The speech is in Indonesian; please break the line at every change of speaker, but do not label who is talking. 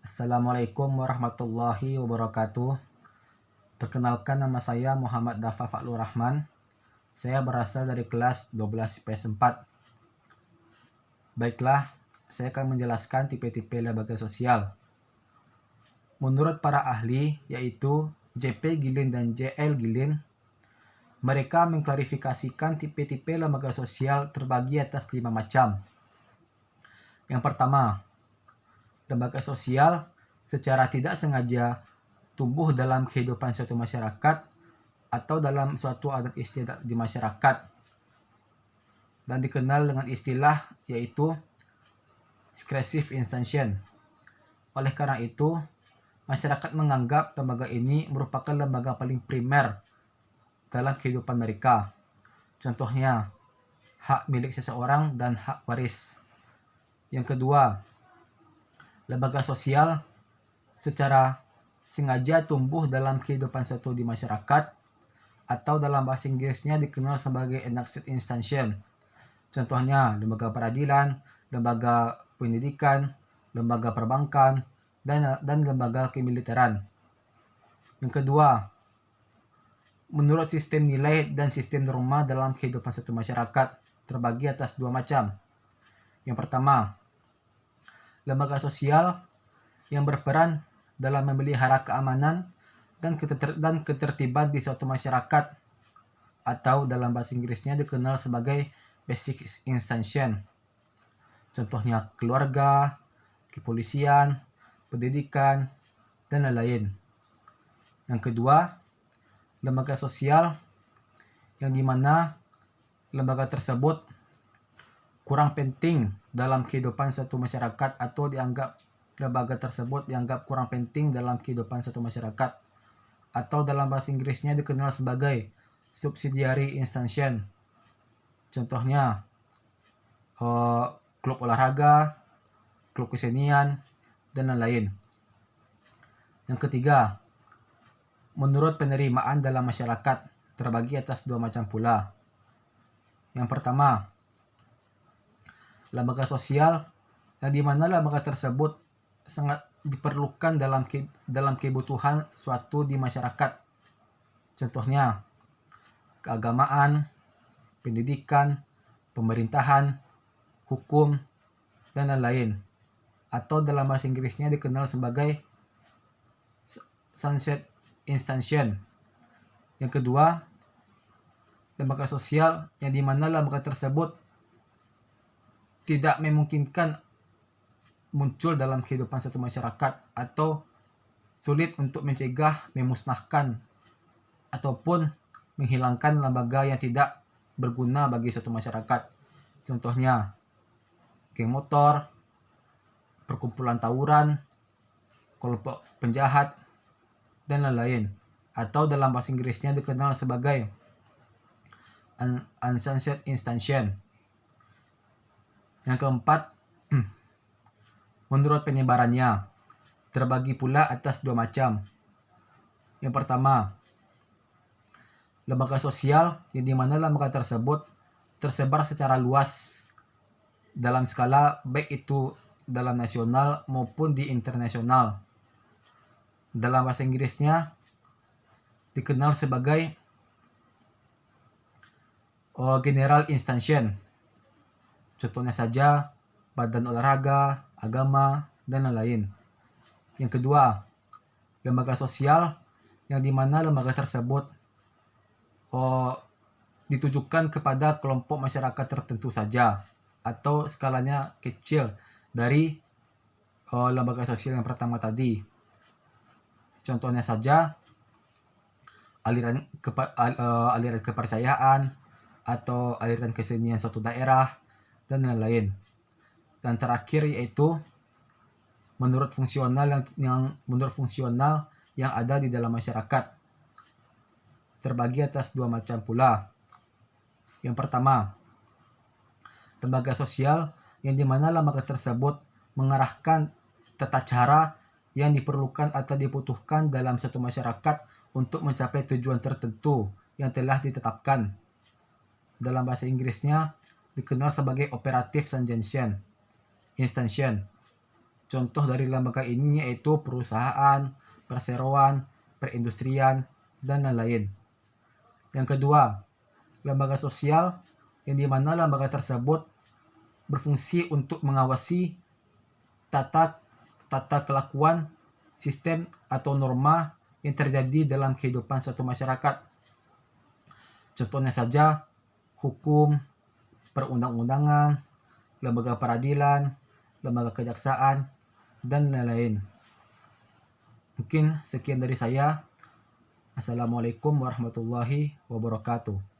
Assalamualaikum warahmatullahi wabarakatuh. Perkenalkan, nama saya Muhammad Dafa Faklur Rahman. Saya berasal dari kelas 12 IPS 4. Baiklah, saya akan menjelaskan tipe-tipe lembaga sosial. Menurut para ahli, yaitu JP Gilin dan JL Gilin, mereka mengklarifikasikan tipe-tipe lembaga sosial terbagi atas 5 macam. Yang pertama, lembaga sosial secara tidak sengaja tumbuh dalam kehidupan suatu masyarakat atau dalam suatu adat istiadat di masyarakat dan dikenal dengan istilah yaitu discursive instantion. Oleh karena itu, masyarakat menganggap lembaga ini merupakan lembaga paling primer dalam kehidupan mereka. Contohnya, hak milik seseorang dan hak waris. Yang kedua, lembaga sosial secara sengaja tumbuh dalam kehidupan suatu di masyarakat atau dalam bahasa Inggrisnya dikenal sebagai enacted instantion. Contohnya lembaga peradilan, lembaga pendidikan, lembaga perbankan, dan lembaga kemiliteran. Yang kedua, menurut sistem nilai dan sistem norma dalam kehidupan suatu masyarakat terbagi atas 2 macam. Yang pertama, lembaga sosial yang berperan dalam memelihara keamanan dan ketertiban di suatu masyarakat atau dalam bahasa Inggrisnya dikenal sebagai basic institution. Contohnya keluarga, kepolisian, pendidikan, dan lain-lain. Yang kedua, lembaga sosial yang dimana lembaga tersebut kurang penting dalam kehidupan suatu masyarakat atau lembaga tersebut dianggap kurang penting dalam kehidupan suatu masyarakat atau dalam bahasa Inggrisnya dikenal sebagai subsidiary institution. Contohnya klub olahraga, klub kesenian, dan lain-lain. Yang ketiga, menurut penerimaan dalam masyarakat terbagi atas 2 macam pula. Yang pertama, lembaga sosial yang dimana lembaga tersebut sangat diperlukan dalam kebutuhan suatu di masyarakat. Contohnya keagamaan, pendidikan, pemerintahan, hukum, dan lain-lain. Atau dalam bahasa Inggrisnya dikenal sebagai sunset institution. Yang kedua, lembaga sosial yang dimana lembaga tersebut tidak memungkinkan muncul dalam kehidupan satu masyarakat atau sulit untuk mencegah, memusnahkan, ataupun menghilangkan lembaga yang tidak berguna bagi suatu masyarakat. Contohnya, geng motor, perkumpulan tawuran, kelompok penjahat, dan lain-lain. Atau dalam bahasa Inggrisnya dikenal sebagai uncensored institution. Yang keempat, menurut penyebarannya terbagi pula atas 2 macam. Yang pertama, lembaga sosial yang dimana lembaga tersebut tersebar secara luas dalam skala baik itu dalam nasional maupun di internasional. Dalam bahasa Inggrisnya dikenal sebagai general institution. Contohnya saja badan olahraga, agama, dan lain-lain. Yang kedua, lembaga sosial yang dimana lembaga tersebut ditujukan kepada kelompok masyarakat tertentu saja atau skalanya kecil dari lembaga sosial yang pertama tadi. Contohnya saja aliran kepercayaan atau aliran kesenian suatu daerah dan lain-lain. Dan terakhir yaitu menurut fungsional yang ada di dalam masyarakat terbagi atas 2 macam pula. Yang pertama, lembaga sosial yang dimana lembaga tersebut mengarahkan tata cara yang diperlukan atau dibutuhkan dalam suatu masyarakat untuk mencapai tujuan tertentu yang telah ditetapkan. Dalam bahasa Inggrisnya dikenal sebagai operative institution. Contoh dari lembaga ini yaitu perusahaan, perseroan, perindustrian, dan lain-lain. Yang kedua, lembaga sosial yang dimana lembaga tersebut berfungsi untuk mengawasi tata kelakuan, sistem atau norma yang terjadi dalam kehidupan suatu masyarakat. Contohnya saja hukum, perundang-undangan, lembaga peradilan, lembaga kejaksaan, dan lain-lain. Mungkin sekian dari saya. Assalamualaikum warahmatullahi wabarakatuh.